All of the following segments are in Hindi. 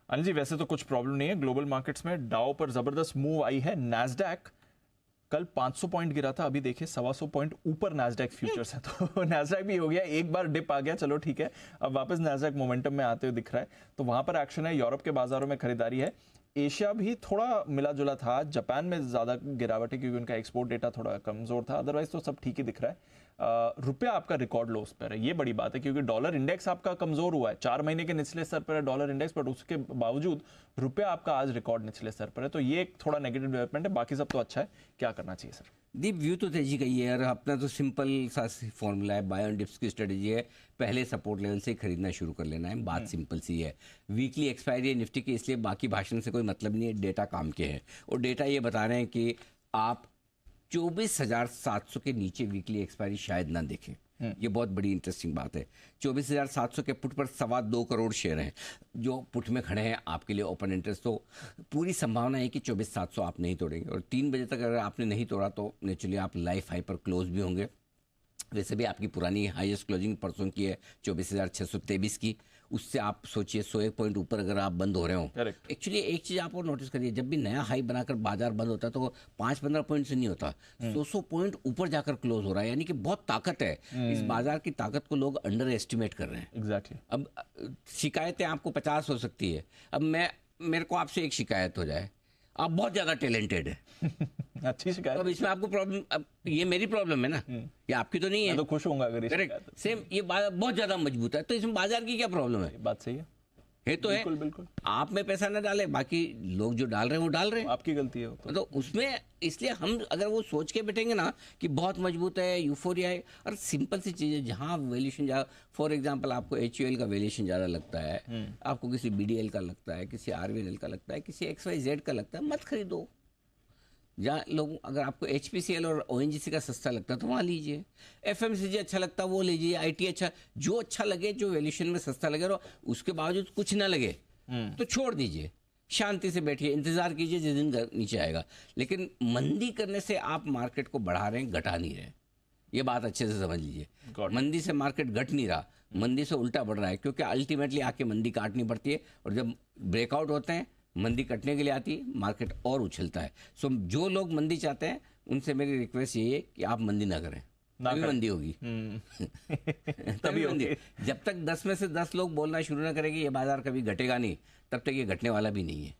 अनिल जी, वैसे तो कुछ प्रॉब्लम नहीं है ग्लोबल मार्केट्स में। डाउ पर जबरदस्त मूव आई है। नैस्डैक कल 500 पॉइंट गिरा था, अभी देखिए 125 पॉइंट ऊपर नैस्डैक फ्यूचर्स है। तो नैस्डैक भी हो गया, एक बार डिप आ गया, चलो ठीक है, अब वापस नैस्डैक मोमेंटम में आते हुए दिख रहा है, तो वहां पर एक्शन है। यूरोप के बाजारों में खरीदारी है। एशिया भी थोड़ा मिला जुला था। जापान में ज्यादा गिरावट है क्योंकि उनका एक्सपोर्ट डेटा थोड़ा कमजोर था, अदरवाइज तो सब ठीक ही दिख रहा है। रुपया आपका रिकॉर्ड लोस पर है, ये बड़ी बात है, क्योंकि डॉलर इंडेक्स आपका कमजोर हुआ है, 4 महीने के निचले स्तर पर है डॉलर इंडेक्स, बट उसके बावजूद रुपया आपका आज रिकॉर्ड निचले स्तर पर है, तो ये एक थोड़ा नेगेटिव डेवलपमेंट है। बाकी सब तो अच्छा है, क्या करना चाहिए सर? दीप, व्यू तो तेजी का ही है, और अपना तो सिंपल सा फॉर्मूला है, बाय ऑन डिप्स की स्ट्रेटजी है, पहले सपोर्ट लेवल से खरीदना शुरू कर लेना है। बात सिंपल सी है। वीकली एक्सपायरी है निफ्टी की, इसलिए बाकी भाषण से कोई मतलब नहीं है, डेटा काम के हैं, और डेटा ये बता रहे हैं कि आप 24,700 के नीचे वीकली एक्सपायरी शायद ना देखें। ये बहुत बड़ी इंटरेस्टिंग बात है। 24,700 के पुट पर 2.25 करोड़ शेयर हैं जो पुट में खड़े हैं आपके लिए ओपन इंटरेस्ट, तो पूरी संभावना है कि 24,700 आप नहीं तोड़ेंगे, और 3 बजे तक अगर आपने नहीं तोड़ा तो नेचुरली आप लाइफ हाई पर क्लोज भी होंगे। वैसे भी आपकी पुरानी हाईएस्ट क्लोजिंग परसों की है 24,623 की, उससे आप सोचिए 100 पॉइंट ऊपर अगर आप बंद हो रहे हो। एक्चुअली एक चीज़ आप और नोटिस करिए, जब भी नया हाई बनाकर बाजार बंद होता है तो 5-15 पॉइंट से नहीं होता, 100 पॉइंट ऊपर जाकर क्लोज हो रहा है, यानी कि बहुत ताकत है। इस बाजार की ताकत को लोग अंडर एस्टिमेट कर रहे हैं। एग्जैक्टली। अब शिकायतें आपको 50 हो सकती है। अब मेरे को आपसे एक शिकायत हो जाए, आप बहुत ज़्यादा टैलेंटेड है अच्छी शिकायत। अब इसमें आपको प्रॉब्लम, अब ये मेरी प्रॉब्लम है ना, ये आपकी तो नहीं है। मैं तो खुश होऊंगा अगर करेक्ट, सेम ये बहुत ज्यादा मजबूत है, तो इसमें बाजार की क्या प्रॉब्लम है? बात सही है तो बिल्कुल, है। बिल्कुल। आप में पैसा ना डाले, बाकी लोग जो डाल रहे हैं वो डाल रहे हैं, आपकी गलती है तो उसमें, इसलिए हम अगर वो सोच के बैठेंगे ना कि बहुत मजबूत है, यूफोरिया है, और सिंपल सी चीज़ है, जहाँ वैल्यूएशन ज़्यादा, फॉर एग्जांपल आपको HUL का वैल्यूएशन ज़्यादा लगता है, आपको किसी BDL का लगता है, किसी RVNL का लगता है, किसी XYZ का लगता है, मत खरीदो। जहाँ लोग, अगर आपको HPCL और ONGC का सस्ता लगता है तो वहाँ लीजिए, FMCG अच्छा लगता है वो लीजिए, IT अच्छा, जो अच्छा लगे, जो वैल्यूएशन में सस्ता लगे, और उसके बावजूद कुछ ना लगे तो छोड़ दीजिए, शांति से बैठिए, इंतजार कीजिए जिस दिन नीचे आएगा। लेकिन मंदी करने से आप मार्केट को बढ़ा रहे हैं, घटा नहीं रहे, ये बात अच्छे से समझ लीजिए। मंदी से मार्केट घट नहीं रहा, मंदी से उल्टा बढ़ रहा है, क्योंकि अल्टीमेटली आके मंदी काटनी पड़ती है, और जब ब्रेकआउट होते हैं, मंदी कटने के लिए आती है, मार्केट और उछलता है। सो जो लोग मंदी चाहते हैं उनसे मेरी रिक्वेस्ट ये है कि आप मंदी ना करें, तभी मंदी होगी तभी मंदी। जब तक 10 में से 10 लोग बोलना शुरू ना करेंगे ये बाजार कभी घटेगा नहीं, तब तक ये घटने वाला भी नहीं है।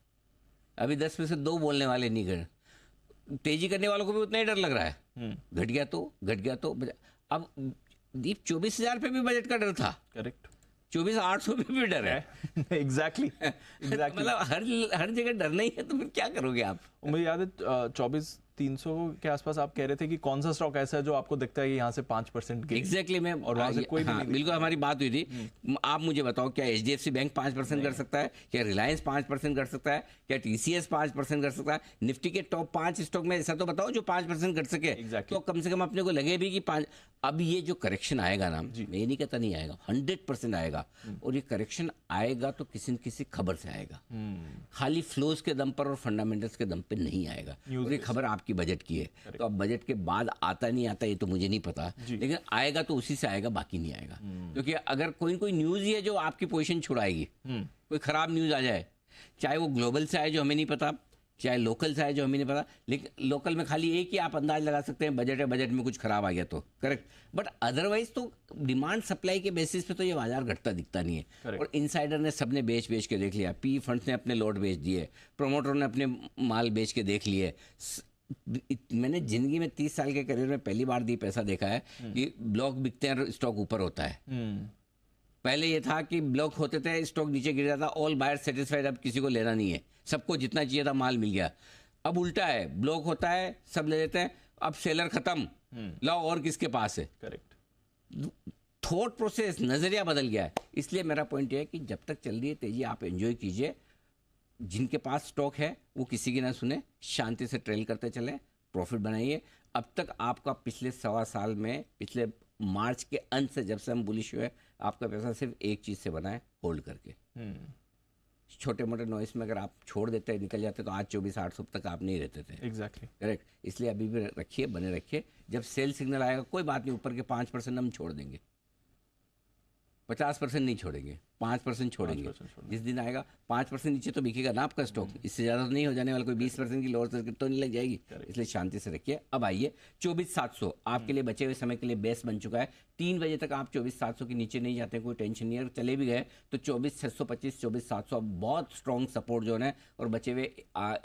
अभी 10 में से 2 बोलने वाले नहीं गए, तेजी करने वालों को भी उतना ही डर लग रहा है, घट गया तो। अब दीप 24,000 पे भी बजट का डर था, करेक्ट, 24,800 पे भी डर है। एग्जैक्टली मतलब हर जगह डरना ही है, तो फिर क्या करोगे आप? मुझे याद है 24,300 के आसपास आप कह रहे थे कि कौन सा स्टॉक ऐसा है जो आपको दिखता है कि यहाँ से 5% एग्जैक्टली मैं, और वहां से कोई भी नहीं। बिल्कुल हमारी बात हुई थी। आप मुझे बताओ, क्या HDFC बैंक 5% कर सकता है? क्या रिलायंस 5% कर सकता है? क्या TCS 5% कर सकता है? निफ्टी के टॉप 5 स्टॉक में ऐसा तो बताओ जो 5% कर सके। तो कम से कम अपने को लगे भी कि 5। अब ये जो करेक्शन आएगा ना, मैं नहीं कहता नहीं आएगा, 100% आएगा, और ये करेक्शन आएगा तो किसी न किसी खबर से आएगा, खाली फ्लोज के दम पर और फंडामेंटल्स के दम पे नहीं आएगा। और ये खबर आपकी बजट की है, तो अब बजट के बाद आता नहीं आता ये तो मुझे नहीं पता, लेकिन आएगा तो उसी से आएगा, बाकी नहीं आएगा। क्योंकि अगर कोई न्यूज़ ही है जो आपकी पोजीशन छुड़ाएगी, कोई खराब न्यूज़ आ जाए, चाहे वो ग्लोबल से आए जो हमें नहीं पता, चाहे लोकल से आए जो हमें नहीं पता, लेकिन लोकल में खाली एक ही आप अंदाज लगा सकते हैं, बजट है, बजट में कुछ खराब आ गया तो, करेक्ट। बट अदरवाइज तो डिमांड सप्लाई के बेसिस पे तो ये बाजार घटता दिखता नहीं है। और इनसाइडर ने सबने बेच के देख लिया, PE फंड्स ने अपने लॉट बेच दिए, प्रोमोटर ने अपने माल बेच के देख लिए। मैंने जिंदगी में 30 साल के करियर में पहली बार दी पैसा देखा है कि ब्लॉक बिकते हैं, स्टॉक ऊपर होता है। पहले ये था कि ब्लॉक होते थे, स्टॉक नीचे गिर जाता, ऑल बायर सेटिस्फाइड, अब किसी को लेना नहीं है, सबको जितना चाहिए था माल मिल गया। अब उल्टा है, ब्लॉक होता है, सब ले लेते हैं, अब सेलर खत्म, लाओ और किसके पास है। करेक्ट, थॉट प्रोसेस, नजरिया बदल गया है। इसलिए मेरा पॉइंट ये है कि जब तक चल रही है तेजी, आप एंजॉय कीजिए, जिनके पास स्टॉक है वो किसी की ना सुने, शांति से ट्रेल करते चले, प्रॉफिट बनाइए। अब तक आपका पिछले 1.25 साल में, पिछले मार्च के अंत से जब से हम बुलिश हुए, आपका पैसा सिर्फ एक चीज़ से बना है, होल्ड करके। छोटे मोटे नॉइस में अगर आप छोड़ देते हैं, निकल जाते, तो आज 24,800 तक आप नहीं रहते थे। Exactly, correct. इसलिए अभी भी रखिए, बने रखिए, जब सेल सिग्नल आएगा कोई बात नहीं, ऊपर के 5% हम छोड़ देंगे, 50% नहीं छोड़ेंगे। 5% छोड़ेंगे। 5% छोड़ेंगे। जिस दिन आएगा 5% नीचे तो बिकेगा ना आपका स्टॉक, इससे ज़्यादा तो नहीं हो जाने वाला, कोई 20% की लोअर सर्किट तो नहीं लग जाएगी, इसलिए शांति से रखिए। अब आइए 24,700 आपके लिए बचे हुए समय के लिए बेस बन चुका है। 3 बजे तक आप 24,700 के नीचे नहीं जाते, कोई टेंशन नहीं है। अगर चले भी गए तो 24,625 24,700 बहुत स्ट्रॉन्ग सपोर्ट जोन है, और बचे हुए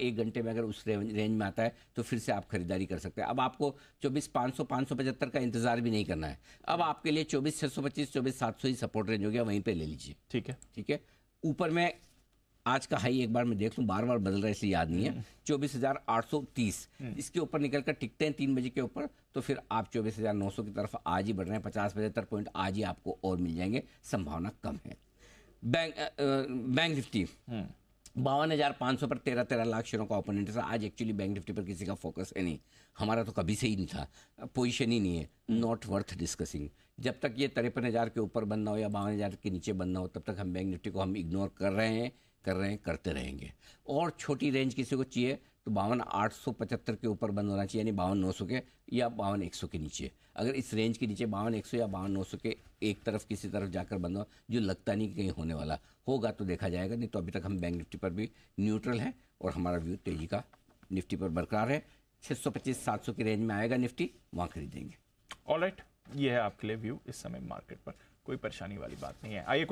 1 घंटे में अगर उस रेंज में आता है तो फिर से आप खरीदारी कर सकते हैं। अब आपको 24,500 575 का इंतजार भी नहीं करना है। अब आपके लिए 24,625 24,700 ही सपोर्ट रेंज हो गया, वहीं पे ले लीजिए। ठीक है, ठीक है। ऊपर में आज का हाई एक बार मैं देख लूं, बार बार बदल रहा है इसलिए याद नहीं है। 24,830 इसके ऊपर निकल कर टिकते हैं 3 बजे के ऊपर, तो फिर आप 24,900 की तरफ आज ही बढ़ रहे हैं। 50-75 पॉइंट आज ही आपको और मिल जाएंगे, संभावना कम है। बैंक निफ्टी 52,500 पर 13 लाख शेयरों का ओपन इंटरेस्ट। आज एक्चुअली बैंक निफ्टी पर किसी का फोकस है नहीं, हमारा तो कभी से ही नहीं था, पोजीशन ही नहीं है, नॉट वर्थ डिस्कसिंग। जब तक ये 53,000 के ऊपर बनना हो या 52,000 के नीचे बनना हो, तब तक हम बैंक निफ्टी को हम इग्नोर कर रहे हैं, करते रहेंगे। और छोटी रेंज किसी को चाहिए तो 52,875 के ऊपर बंद होना चाहिए, यानी 52,900 के या 52,100 के नीचे। अगर इस रेंज के नीचे 52,100 या 52,900 के एक तरफ किसी तरफ जाकर बंद हो, जो लगता नहीं कि कहीं होने वाला होगा तो देखा जाएगा, नहीं तो अभी तक हम बैंक निफ्टी पर भी न्यूट्रल हैं और हमारा व्यू तेजी का निफ्टी पर बरकरार है। 625-700 की रेंज में आएगा निफ्टी, वहाँ खरीदेंगे। ऑलराइट, ये है आपके लिए व्यू इस समय मार्केट पर, कोई परेशानी वाली बात नहीं है। आइए कुछ